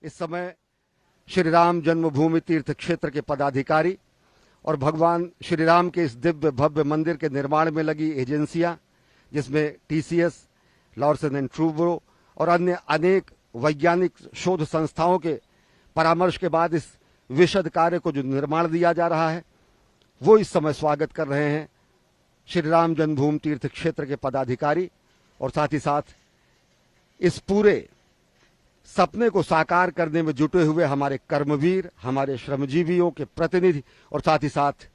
इस समय श्री राम जन्मभूमि तीर्थ क्षेत्र के पदाधिकारी और भगवान श्री राम के इस दिव्य भव्य मंदिर के निर्माण में लगी एजेंसियां, जिसमें टीसीएस, लॉर्सन एंड ट्रूब्रो और अन्य अनेक वैज्ञानिक शोध संस्थाओं के परामर्श के बाद इस विशद कार्य को जो निर्माण दिया जा रहा है, वो इस समय स्वागत कर रहे हैं श्री राम जन्मभूमि तीर्थ क्षेत्र के पदाधिकारी और साथ ही साथ इस पूरे सपने को साकार करने में जुटे हुए हमारे कर्मवीर, हमारे श्रमजीवियों के प्रतिनिधि। और साथ ही साथ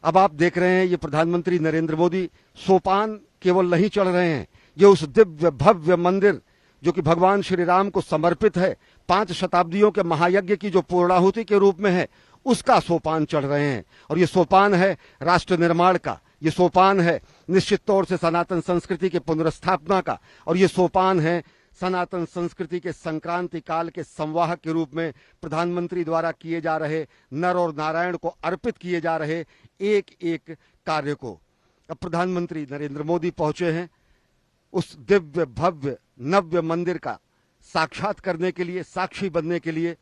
अब आप देख रहे हैं ये प्रधानमंत्री नरेंद्र मोदी सोपान केवल नहीं चढ़ रहे हैं, ये उस दिव्य भव्य मंदिर जो कि भगवान श्री राम को समर्पित है, 5 शताब्दियों के महायज्ञ की जो पूर्णाहुति के रूप में है, उसका सोपान चढ़ रहे हैं। और ये सोपान है राष्ट्र निर्माण का, ये सोपान है निश्चित तौर से सनातन संस्कृति के पुनर्स्थापना का, और ये सोपान है सनातन संस्कृति के संक्रांति काल के संवाहक के रूप में प्रधानमंत्री द्वारा किए जा रहे, नर और नारायण को अर्पित किए जा रहे एक एक कार्य को। अब प्रधानमंत्री नरेंद्र मोदी पहुंचे हैं उस दिव्य भव्य नव्य मंदिर का साक्षात करने के लिए, साक्षी बनने के लिए,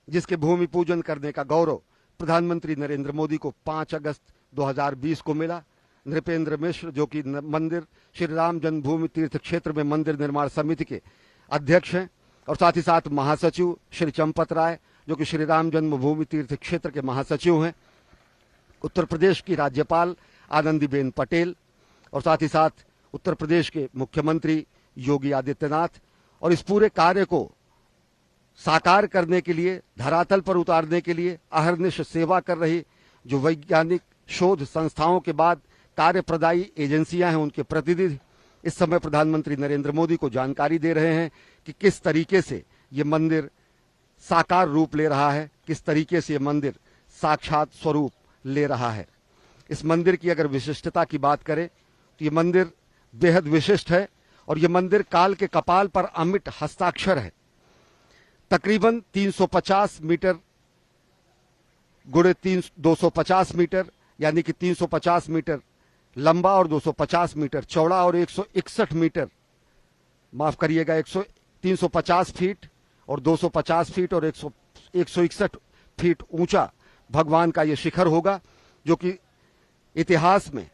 जिसके भूमि पूजन करने का गौरव प्रधानमंत्री नरेंद्र मोदी को 5 अगस्त 2020 को मिला। नृपेंद्र मिश्र, जो कि मंदिर श्री राम जन्मभूमि तीर्थ क्षेत्र में मंदिर निर्माण समिति के अध्यक्ष हैं, और साथ ही साथ महासचिव श्री चंपत राय, जो कि श्री राम जन्मभूमि तीर्थ क्षेत्र के महासचिव हैं, उत्तर प्रदेश की राज्यपाल आनंदीबेन पटेल, और साथ ही साथ उत्तर प्रदेश के मुख्यमंत्री योगी आदित्यनाथ। और इस पूरे कार्य को साकार करने के लिए, धरातल पर उतारने के लिए अहर्निश सेवा कर रही जो वैज्ञानिक शोध संस्थाओं के बाद कार्यप्रदायी एजेंसियां हैं, उनके प्रतिनिधि इस समय प्रधानमंत्री नरेंद्र मोदी को जानकारी दे रहे हैं कि किस तरीके से ये मंदिर साकार रूप ले रहा है, किस तरीके से ये मंदिर साक्षात स्वरूप ले रहा है। इस मंदिर की अगर विशिष्टता की बात करें तो ये मंदिर बेहद विशिष्ट है, और ये मंदिर काल के कपाल पर अमिट हस्ताक्षर है। तकरीबन 350 मीटर गुणे 250 मीटर, यानी कि 350 मीटर लंबा और 250 मीटर चौड़ा और 161 मीटर, माफ करिएगा, 350 फीट और 250 फीट और 161 फीट ऊंचा भगवान का ये शिखर होगा, जो कि इतिहास में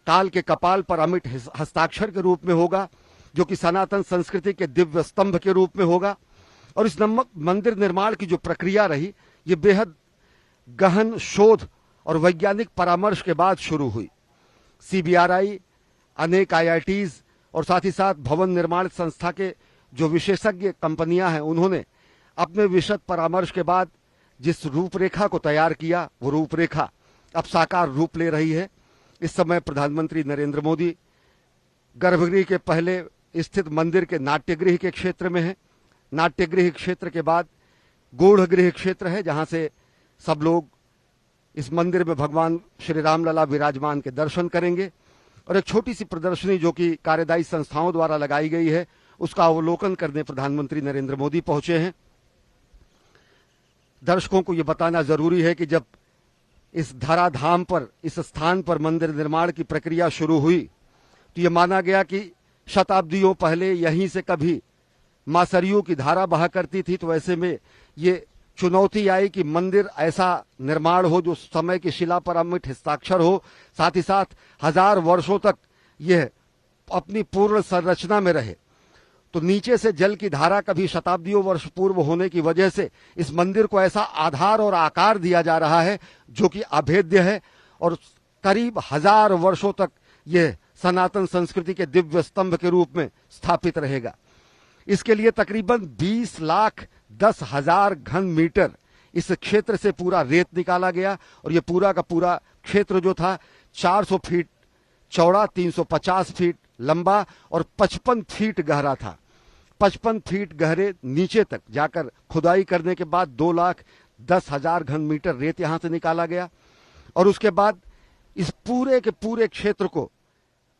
काल के कपाल पर अमिट हस्ताक्षर के रूप में होगा, जो कि सनातन संस्कृति के दिव्य स्तंभ के रूप में होगा। और इस मंदिर निर्माण की जो प्रक्रिया रही, ये बेहद गहन शोध और वैज्ञानिक परामर्श के बाद शुरू हुई। सीबीआरआई, अनेक आईआईटीज और साथ ही साथ भवन निर्माण संस्था के जो विशेषज्ञ कंपनियां हैं, उन्होंने अपने विशद परामर्श के बाद जिस रूपरेखा को तैयार किया, वो रूपरेखा अब साकार रूप ले रही है। इस समय प्रधानमंत्री नरेंद्र मोदी गर्भगृह के पहले स्थित मंदिर के नाट्यगृह के क्षेत्र में है। नाट्यगृह क्षेत्र के बाद गूढ़ गृह क्षेत्र है, जहां से सब लोग इस मंदिर में भगवान श्री रामलला विराजमान के दर्शन करेंगे। और एक छोटी सी प्रदर्शनी जो कि कार्यदायी संस्थाओं द्वारा लगाई गई है, उसका अवलोकन करने प्रधानमंत्री नरेंद्र मोदी पहुंचे हैं। दर्शकों को यह बताना जरूरी है कि जब इस धराधाम पर, इस स्थान पर मंदिर निर्माण की प्रक्रिया शुरू हुई, तो यह माना गया कि शताब्दियों पहले यहीं से कभी मां सरयू की धारा बहा करती थी। तो ऐसे में ये चुनौती आई कि मंदिर ऐसा निर्माण हो जो समय की शिला पर अमिट हस्ताक्षर हो, साथ ही साथ 1000 वर्षों तक यह अपनी पूर्ण संरचना में रहे। तो नीचे से जल की धारा कभी शताब्दियों वर्ष पूर्व होने की वजह से इस मंदिर को ऐसा आधार और आकार दिया जा रहा है जो कि अभेद्य है, और करीब 1000 वर्षों तक यह सनातन संस्कृति के दिव्य स्तंभ के रूप में स्थापित रहेगा। इसके लिए तकरीबन 20,10,000 घन मीटर इस क्षेत्र से पूरा रेत निकाला गया, और यह पूरा का पूरा क्षेत्र जो था 400 फीट चौड़ा, 350 फीट लंबा और 55 फीट गहरा था। 55 फीट गहरे नीचे तक जाकर खुदाई करने के बाद 2,10,000 घन मीटर रेत यहां से निकाला गया। और उसके बाद इस पूरे के पूरे क्षेत्र को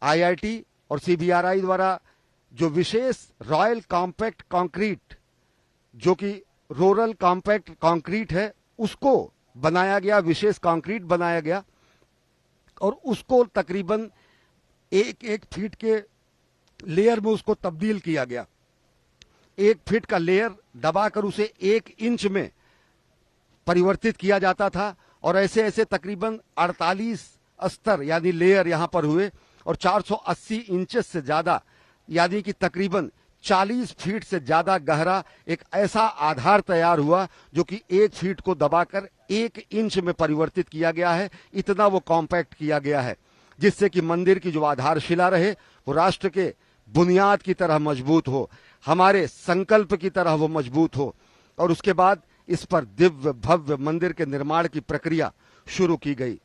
आईआईटी और सीबीआरआई द्वारा जो विशेष रॉयल कॉम्पैक्ट कंक्रीट, जो कि रूरल कॉम्पैक्ट कंक्रीट है, उसको बनाया गया, विशेष कंक्रीट बनाया गया, और उसको तकरीबन 1-1 फीट के लेयर में उसको तब्दील किया गया। 1 फीट का लेयर दबाकर उसे 1 इंच में परिवर्तित किया जाता था और ऐसे ऐसे तकरीबन 48 स्तर यानी लेयर यहां पर हुए और 480 इंचेस से ज्यादा यानी कि तकरीबन 40 फीट से ज्यादा गहरा एक ऐसा आधार तैयार हुआ जो कि 1 फीट को दबाकर 1 इंच में परिवर्तित किया गया है। इतना वो कॉम्पैक्ट किया गया है जिससे कि मंदिर की जो आधारशिला रहे वो राष्ट्र के बुनियाद की तरह मजबूत हो, हमारे संकल्प की तरह वो मजबूत हो। और उसके बाद इस पर दिव्य भव्य मंदिर के निर्माण की प्रक्रिया शुरू की गई।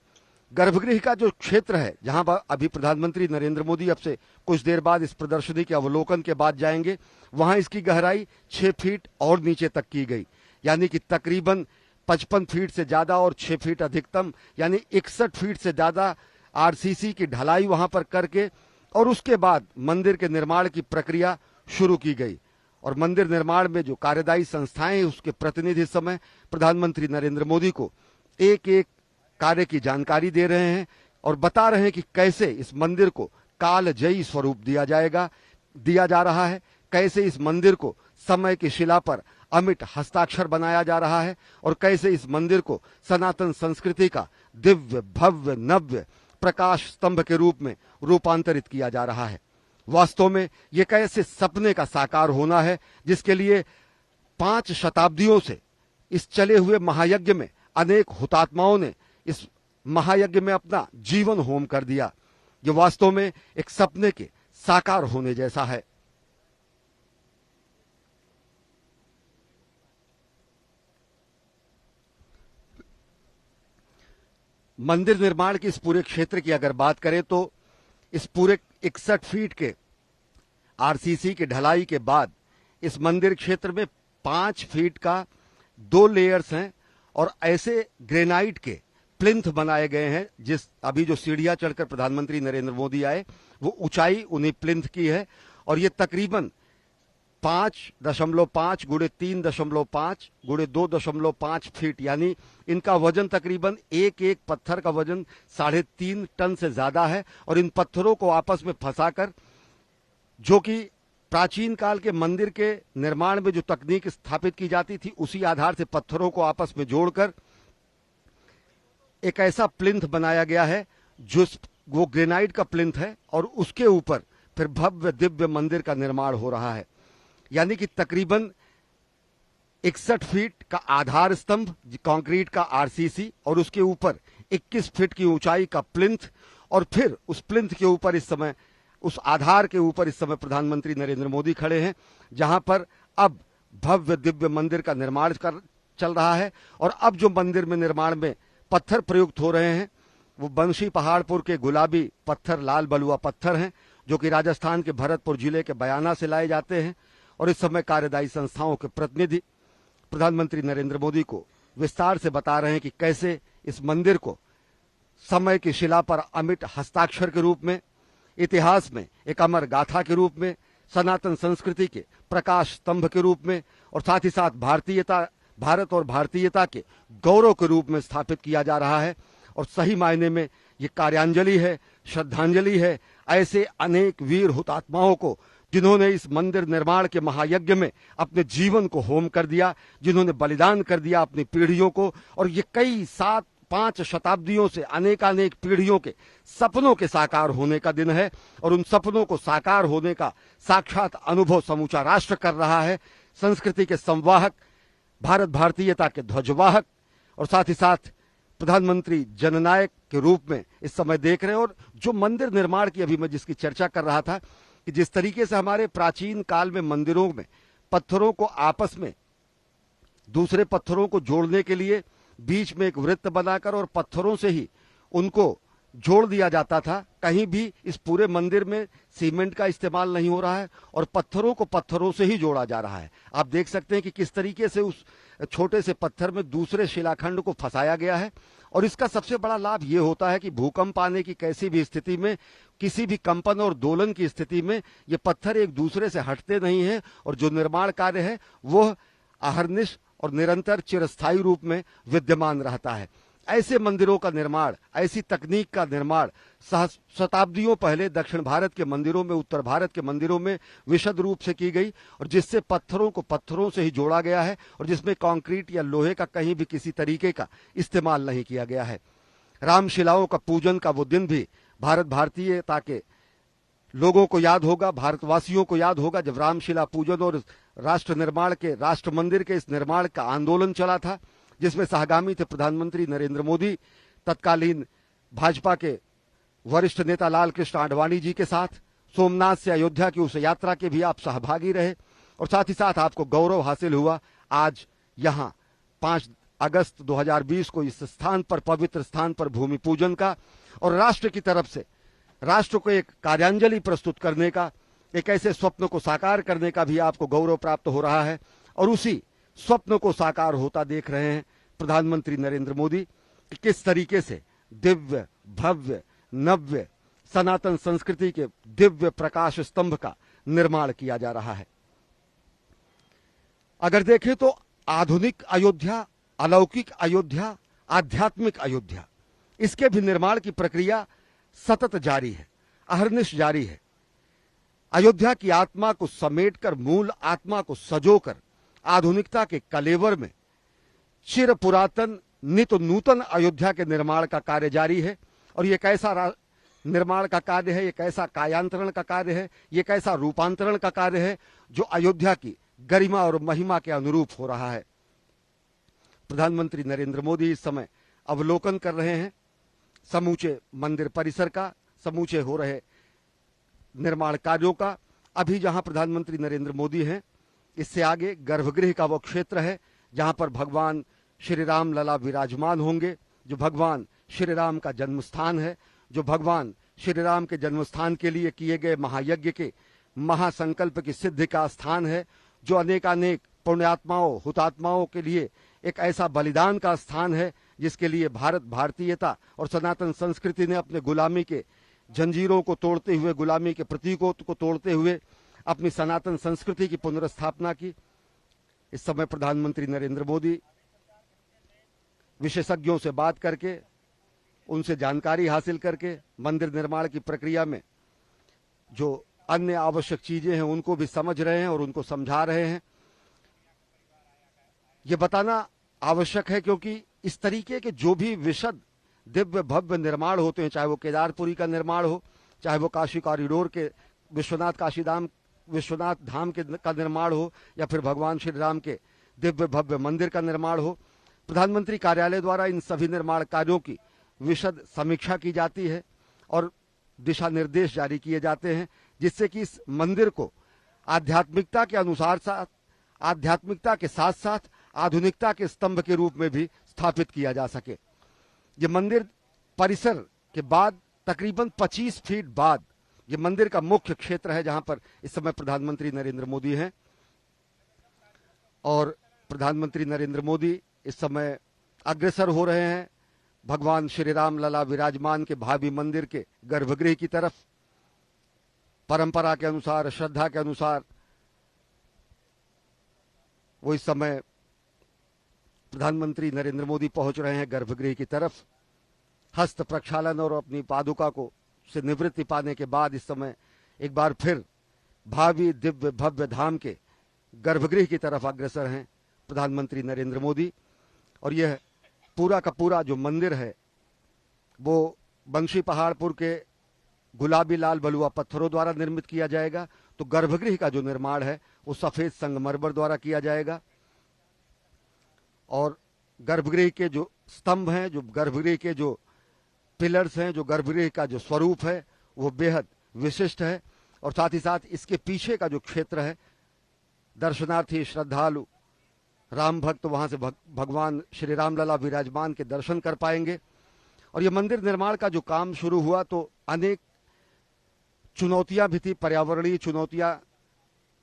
गर्भगृह का जो क्षेत्र है जहां पर अभी प्रधानमंत्री नरेंद्र मोदी अब से कुछ देर बाद इस प्रदर्शनी के अवलोकन के बाद जाएंगे, वहां इसकी गहराई 6 फीट और नीचे तक की गई यानी कि तकरीबन 55 फीट से ज्यादा और 6 फीट अधिकतम यानी 61 फीट से ज्यादा आरसीसी की ढलाई वहां पर करके और उसके बाद मंदिर के निर्माण की प्रक्रिया शुरू की गई। और मंदिर निर्माण में जो कार्यदायी संस्थाएं हैं उसके प्रतिनिधि इस समय प्रधानमंत्री नरेंद्र मोदी को एक एक कार्य की जानकारी दे रहे हैं और बता रहे हैं कि कैसे इस मंदिर को कालजयी स्वरूप दिया जा रहा है, कैसे इस मंदिर को समय की शिला पर अमिट हस्ताक्षर बनाया जा रहा है और कैसे इस मंदिर को सनातन संस्कृति का दिव्य भव्य नव्य प्रकाश स्तंभ के रूप में रूपांतरित किया जा रहा है। वास्तव में ये कैसे सपने का साकार होना है जिसके लिए 5 शताब्दियों से इस चले हुए महायज्ञ में अनेक हुतात्माओं ने इस महायज्ञ में अपना जीवन होम कर दिया। ये वास्तव में एक सपने के साकार होने जैसा है। मंदिर निर्माण के इस पूरे क्षेत्र की अगर बात करें तो इस पूरे 61 फीट के आरसीसी की ढलाई के बाद इस मंदिर क्षेत्र में 5 फीट का 2 लेयर्स हैं और ऐसे ग्रेनाइट के प्लिंथ बनाए गए हैं। जिस अभी जो सीढ़ियां चढ़कर प्रधानमंत्री नरेंद्र मोदी आए वो ऊंचाई उन्हीं प्लिंथ की है और ये तकरीबन 5.5 गुणे 3.5 गुणे 2.5 फीट यानी इनका वजन तकरीबन एक पत्थर का वजन 3.5 टन से ज्यादा है। और इन पत्थरों को आपस में फंसाकर जो कि प्राचीन काल के मंदिर के निर्माण में जो तकनीक स्थापित की जाती थी उसी आधार से पत्थरों को आपस में जोड़कर एक ऐसा प्लिंथ बनाया गया है जो वो ग्रेनाइट का प्लिंथ है और उसके ऊपर फिर भव्य दिव्य मंदिर का निर्माण हो रहा है। यानी कि तकरीबन 61 फीट का आधार स्तंभ कंक्रीट का आरसीसी और उसके ऊपर 21 फीट की ऊंचाई का प्लिंथ और फिर उस प्लिंथ के ऊपर इस समय उस आधार के ऊपर इस समय प्रधानमंत्री नरेंद्र मोदी खड़े हैं जहां पर अब भव्य दिव्य मंदिर का निर्माण चल रहा है। और अब जो मंदिर में निर्माण में पत्थर प्रयुक्त हो रहे हैं वो बंशी पहाड़पुर के गुलाबी पत्थर लाल बलुआ पत्थर हैं जो कि राजस्थान के भरतपुर जिले के बयाना से लाए जाते हैं। और इस समय कार्यदायी संस्थाओं के प्रतिनिधि प्रधानमंत्री नरेंद्र मोदी को विस्तार से बता रहे हैं कि कैसे इस मंदिर को समय की शिला पर अमिट हस्ताक्षर के रूप में, इतिहास में एक अमर गाथा के रूप में, सनातन संस्कृति के प्रकाश स्तंभ के रूप में और साथ ही साथ भारत और भारतीयता के गौरव के रूप में स्थापित किया जा रहा है। और सही मायने में ये कार्यांजलि है, श्रद्धांजलि है ऐसे अनेक वीर हुतात्माओं को जिन्होंने इस मंदिर निर्माण के महायज्ञ में अपने जीवन को होम कर दिया, जिन्होंने बलिदान कर दिया अपनी पीढ़ियों को। और ये कई 5 शताब्दियों से अनेकानेक पीढ़ियों के सपनों के साकार होने का दिन है और उन सपनों को साकार होने का साक्षात अनुभव समूचा राष्ट्र कर रहा है। संस्कृति के संवाहक, भारत भारतीयता के ध्वजवाहक और साथ ही साथ प्रधानमंत्री जननायक के रूप में इस समय देख रहे हैं। और जो मंदिर निर्माण की अभी मैं जिसकी चर्चा कर रहा था कि जिस तरीके से हमारे प्राचीन काल में मंदिरों में पत्थरों को आपस में दूसरे पत्थरों को जोड़ने के लिए बीच में एक वृत्त बनाकर और पत्थरों से ही उनको जोड़ दिया जाता था। कहीं भी इस पूरे मंदिर में सीमेंट का इस्तेमाल नहीं हो रहा है और पत्थरों को पत्थरों से ही जोड़ा जा रहा है। आप देख सकते हैं कि किस तरीके से उस छोटे से पत्थर में दूसरे शिलाखंड को फंसाया गया है। और इसका सबसे बड़ा लाभ ये होता है कि भूकंप आने की कैसी भी स्थिति में, किसी भी कंपन और दोलन की स्थिति में ये पत्थर एक दूसरे से हटते नहीं हैं और जो निर्माण कार्य है वह अहर्निश और निरंतर चिरस्थायी रूप में विद्यमान रहता है। ऐसे मंदिरों का निर्माण, ऐसी तकनीक का निर्माण शताब्दियों पहले दक्षिण भारत के मंदिरों में, उत्तर भारत के मंदिरों में विशद रूप से की गई, और जिससे पत्थरों को पत्थरों से ही जोड़ा गया है और जिसमें कंक्रीट या लोहे का कहीं भी किसी तरीके का इस्तेमाल नहीं किया गया है। रामशिलाओं का पूजन का वो दिन भी भारतीयता के लोगों को याद होगा, भारतवासियों को याद होगा, जब रामशिला पूजन और राष्ट्र निर्माण के, राष्ट्र मंदिर के इस निर्माण का आंदोलन चला था, जिसमें सहगामी थे प्रधानमंत्री नरेंद्र मोदी, तत्कालीन भाजपा के वरिष्ठ नेता लाल कृष्ण आडवाणी जी के साथ। सोमनाथ से अयोध्या की उस यात्रा के भी आप सहभागी रहे, और साथ ही साथ आपको गौरव हासिल हुआ आज यहां 5 अगस्त 2020 को इस स्थान पर, पवित्र स्थान पर भूमि पूजन का, और राष्ट्र की तरफ से राष्ट्र को एक कार्यांजलि प्रस्तुत करने का, एक ऐसे स्वप्न को साकार करने का भी आपको गौरव प्राप्त हो रहा है। और उसी स्वप्न को साकार होता देख रहे हैं प्रधानमंत्री नरेंद्र मोदी कि किस तरीके से दिव्य, भव्य, नव्य सनातन संस्कृति के दिव्य प्रकाश स्तंभ का निर्माण किया जा रहा है। अगर देखें तो आधुनिक अयोध्या, अलौकिक अयोध्या, आध्यात्मिक अयोध्या, इसके भी निर्माण की प्रक्रिया सतत जारी है, अहर्निश जारी है। अयोध्या की आत्मा को समेटकर, मूल आत्मा को सजोकर आधुनिकता के कलेवर में चिर पुरातन नित नूतन अयोध्या के निर्माण का कार्य जारी है। और ये कैसा निर्माण का कार्य है, ये कैसा कायांतरण का कार्य है, ये कैसा रूपांतरण का कार्य है जो अयोध्या की गरिमा और महिमा के अनुरूप हो रहा है। प्रधानमंत्री नरेंद्र मोदी इस समय अवलोकन कर रहे हैं समूचे मंदिर परिसर का, समूचे हो रहे निर्माण कार्यों का। अभी जहां प्रधानमंत्री नरेंद्र मोदी हैं, इससे आगे गर्भगृह का वो क्षेत्र है जहां पर भगवान श्री राम लला विराजमान होंगे, जो भगवान श्री राम का जन्म स्थान है, जो भगवान श्री राम के जन्म स्थान के लिए किए गए महायज्ञ के महासंकल्प की सिद्धि का स्थान है, जो अनेकानेक पुण्यात्माओं, हुतात्माओं के लिए एक ऐसा बलिदान का स्थान है जिसके लिए भारतीयता और सनातन संस्कृति ने अपने गुलामी के जंजीरों को तोड़ते हुए, गुलामी के प्रतीकों को तोड़ते हुए अपनी सनातन संस्कृति की पुनर्स्थापना की। इस समय प्रधानमंत्री नरेंद्र मोदी विशेषज्ञों से बात करके, उनसे जानकारी हासिल करके मंदिर निर्माण की प्रक्रिया में जो अन्य आवश्यक चीजें हैं उनको भी समझ रहे हैं और उनको समझा रहे हैं। ये बताना आवश्यक है क्योंकि इस तरीके के जो भी विशद दिव्य भव्य निर्माण होते हैं, चाहे वो केदारपुरी का निर्माण हो, चाहे वो काशी कॉरिडोर के विश्वनाथ धाम का निर्माण हो, या फिर भगवान श्री राम के दिव्य भव्य मंदिर का निर्माण हो, प्रधानमंत्री कार्यालय द्वारा इन सभी निर्माण कार्यों की विशद समीक्षा की जाती है और दिशा निर्देश जारी किए जाते हैं, जिससे कि इस मंदिर को आध्यात्मिकता के साथ साथ आधुनिकता के स्तंभ के रूप में भी स्थापित किया जा सके। ये मंदिर परिसर के बाद तकरीबन 25 फीट बाद ये मंदिर का मुख्य क्षेत्र है जहां पर इस समय प्रधानमंत्री नरेंद्र मोदी हैं। और प्रधानमंत्री नरेंद्र मोदी इस समय अग्रसर हो रहे हैं भगवान श्री राम लला विराजमान के भावी मंदिर के गर्भगृह की तरफ। परंपरा के अनुसार, श्रद्धा के अनुसार वो इस समय प्रधानमंत्री नरेंद्र मोदी पहुंच रहे हैं गर्भगृह की तरफ। हस्त प्रक्षालन और अपनी पादुका को से निवृत्ति पाने के बाद इस समय एक बार फिर भावी दिव्य भव्य धाम के गर्भगृह की तरफ अग्रसर हैं प्रधानमंत्री नरेंद्र मोदी। और यह पूरा का पूरा जो मंदिर है वो बंशी पहाड़पुर के गुलाबी लाल बलुआ पत्थरों द्वारा निर्मित किया जाएगा। तो गर्भगृह का जो निर्माण है वो सफेद संगमरमर द्वारा किया जाएगा। और गर्भगृह के जो स्तंभ हैं, जो गर्भगृह के जो पिलर्स हैं, जो गर्भगृह का जो स्वरूप है वो बेहद विशिष्ट है। और साथ ही साथ इसके पीछे का जो क्षेत्र है, दर्शनार्थी श्रद्धालु राम भक्त वहां से भगवान श्री राम लला विराजमान के दर्शन कर पाएंगे। और ये मंदिर निर्माण का जो काम शुरू हुआ तो अनेक चुनौतियां भी थी, पर्यावरणीय चुनौतियां,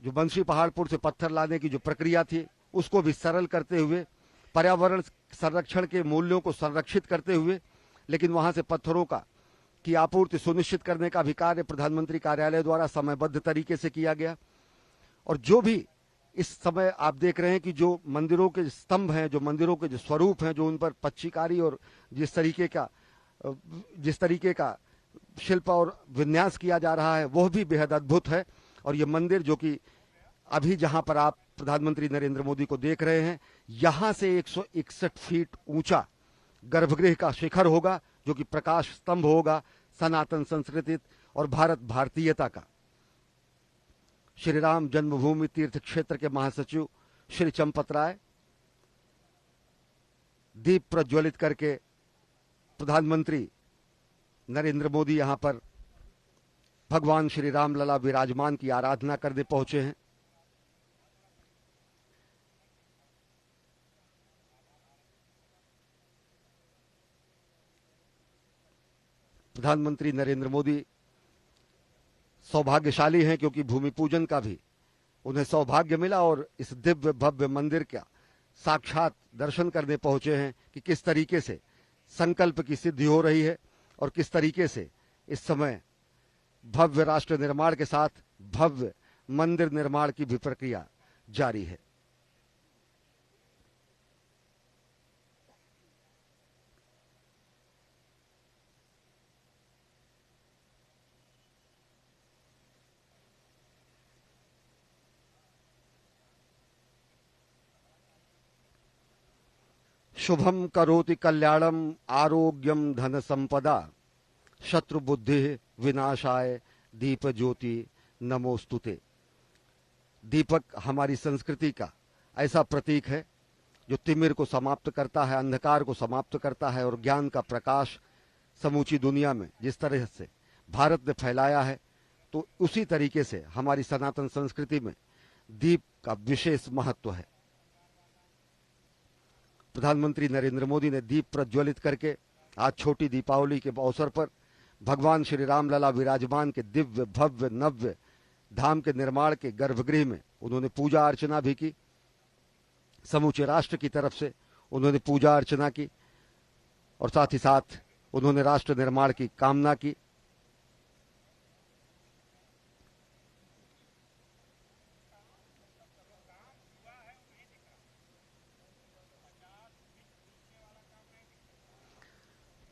जो बंशी पहाड़पुर से पत्थर लाने की जो प्रक्रिया थी उसको भी सरल करते हुए, पर्यावरण संरक्षण के मूल्यों को संरक्षित करते हुए, लेकिन वहां से पत्थरों की आपूर्ति सुनिश्चित करने का भी कार्य प्रधानमंत्री कार्यालय द्वारा समयबद्ध तरीके से किया गया। और जो भी इस समय आप देख रहे हैं कि जो मंदिरों के स्तंभ हैं, जो मंदिरों के जो स्वरूप हैं, जो उन पर पच्चीकारी और जिस तरीके का शिल्प और विन्यास किया जा रहा है वह भी बेहद अद्भुत है। और ये मंदिर जो कि अभी जहां पर आप प्रधानमंत्री नरेंद्र मोदी को देख रहे हैं, यहां से 161 फीट ऊंचा गर्भगृह का शिखर होगा, जो कि प्रकाश स्तंभ होगा सनातन संस्कृति और भारत भारतीयता का। श्री राम जन्मभूमि तीर्थ क्षेत्र के महासचिव श्री चंपत राय दीप प्रज्वलित करके प्रधानमंत्री नरेंद्र मोदी यहां पर भगवान श्री राम लला विराजमान की आराधना करने पहुंचे हैं। प्रधानमंत्री नरेंद्र मोदी सौभाग्यशाली हैं क्योंकि भूमि पूजन का भी उन्हें सौभाग्य मिला और इस दिव्य भव्य मंदिर का साक्षात दर्शन करने पहुंचे हैं कि किस तरीके से संकल्प की सिद्धि हो रही है और किस तरीके से इस समय भव्य राष्ट्र निर्माण के साथ भव्य मंदिर निर्माण की भी प्रक्रिया जारी है। शुभम करोति कल्याणम आरोग्यम धन संपदा शत्रु बुद्धि विनाशाय दीप ज्योति नमोस्तुते। दीपक हमारी संस्कृति का ऐसा प्रतीक है जो तिमिर को समाप्त करता है, अंधकार को समाप्त करता है और ज्ञान का प्रकाश समूची दुनिया में जिस तरह से भारत ने फैलाया है, तो उसी तरीके से हमारी सनातन संस्कृति में दीप का विशेष महत्व है। प्रधानमंत्री नरेंद्र मोदी ने दीप प्रज्वलित करके आज छोटी दीपावली के अवसर पर भगवान श्री राम लला विराजमान के दिव्य भव्य नव्य धाम के निर्माण के गर्भगृह में उन्होंने पूजा अर्चना भी की। समूचे राष्ट्र की तरफ से उन्होंने पूजा अर्चना की और साथ ही साथ उन्होंने राष्ट्र निर्माण की कामना की।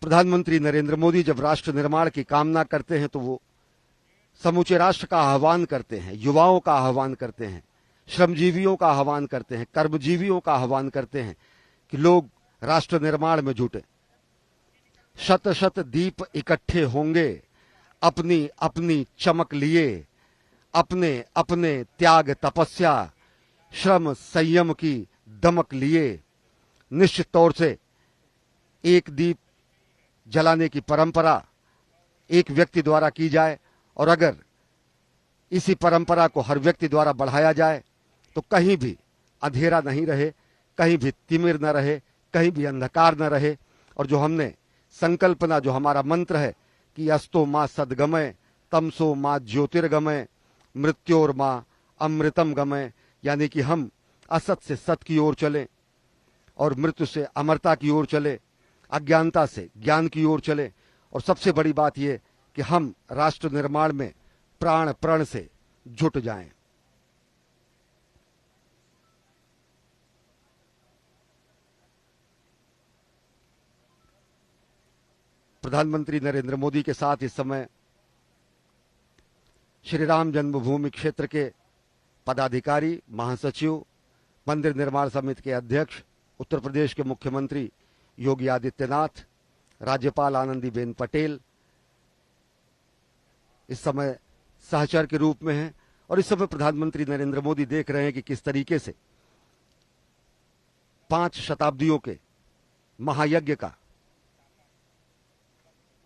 प्रधानमंत्री नरेंद्र मोदी जब राष्ट्र निर्माण की कामना करते हैं तो वो समूचे राष्ट्र का आह्वान करते हैं, युवाओं का आह्वान करते हैं, श्रमजीवियों का आह्वान करते हैं, कर्मजीवियों का आह्वान करते हैं कि लोग राष्ट्र निर्माण में जुटे। शत शत दीप इकट्ठे होंगे अपनी अपनी चमक लिए, अपने अपने त्याग तपस्या श्रम संयम की दमक लिए। निश्चित तौर से एक दीप जलाने की परंपरा एक व्यक्ति द्वारा की जाए और अगर इसी परंपरा को हर व्यक्ति द्वारा बढ़ाया जाए तो कहीं भी अंधेरा नहीं रहे, कहीं भी तिमिर न रहे, कहीं भी अंधकार न रहे। और जो हमने संकल्पना, जो हमारा मंत्र है कि अस्तो मां सद्गमय तमसो मां ज्योतिर्गमय मृत्योर मां अमृतम गमय, यानी कि हम असत से सत की ओर चलें और मृत्यु से अमरता की ओर चले, अज्ञानता से ज्ञान की ओर चले। और सबसे बड़ी बात यह कि हम राष्ट्र निर्माण में प्राण प्रण से जुट जाएं। प्रधानमंत्री नरेंद्र मोदी के साथ इस समय श्री राम जन्मभूमि क्षेत्र के पदाधिकारी, महासचिव, मंदिर निर्माण समिति के अध्यक्ष, उत्तर प्रदेश के मुख्यमंत्री योगी आदित्यनाथ, राज्यपाल आनंदीबेन पटेल इस समय सहचर के रूप में हैं। और इस समय प्रधानमंत्री नरेंद्र मोदी देख रहे हैं कि किस तरीके से 5 शताब्दियों के महायज्ञ का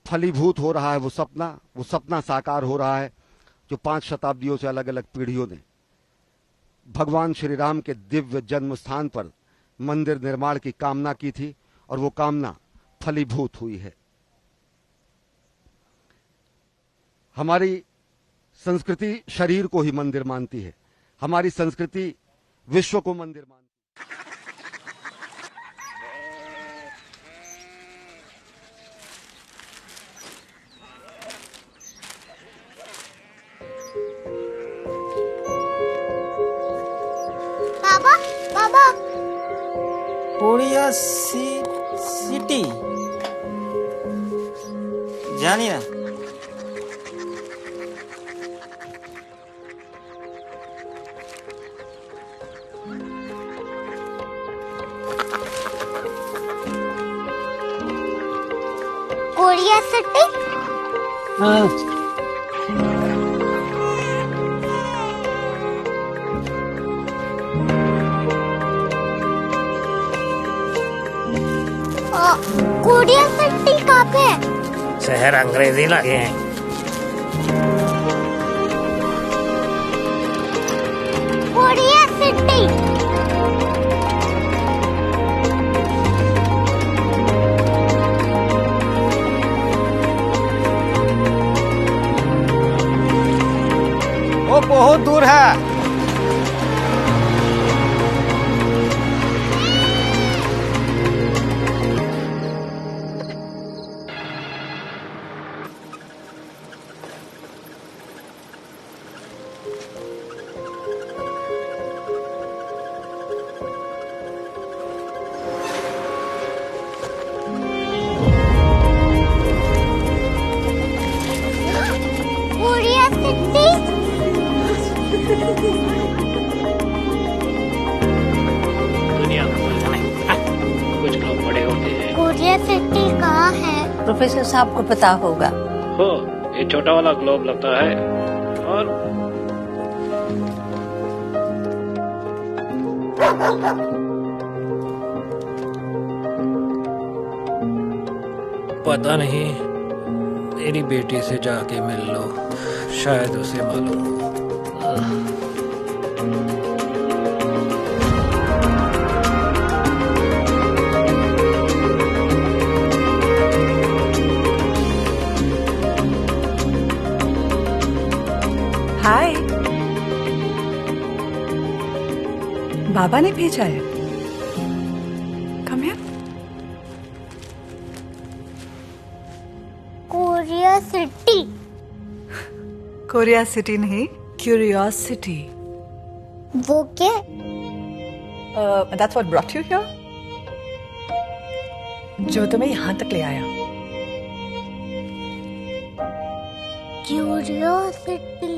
फलीभूत हो रहा है। वो सपना साकार हो रहा है जो 5 शताब्दियों से अलग अलग पीढ़ियों ने भगवान श्री राम के दिव्य जन्म स्थान पर मंदिर निर्माण की कामना की थी और वो कामना फलीभूत हुई है। हमारी संस्कृति शरीर को ही मंदिर मानती है, हमारी संस्कृति विश्व को मंदिर मानती है। कोरिया सिटी जानिए। Korea city? हाँ। कोरिया सिटी कहाँ पे है? शहर अंग्रेजी लगे हैं। Korea city. वो बहुत दूर है। Korea city? दुनिया में बोलना नहीं। कुछ लोग बड़े होते हैं। कोरिया सिटी कहाँ है? प्रोफेसर साहब को पता होगा। हो, ये छोटा वाला ग्लोब लगता है और पता नहीं, मेरी बेटी से जाके मिल लो, शायद उसे मालूम हो। हाय, बाबा ने भेजा है। Come here. Korea city. Korea city नहीं, क्यूरियोसिटी। वो क्या? That's what brought you here. जो तुम्हें यहाँ तक ले आया। क्यूरियोसिटी।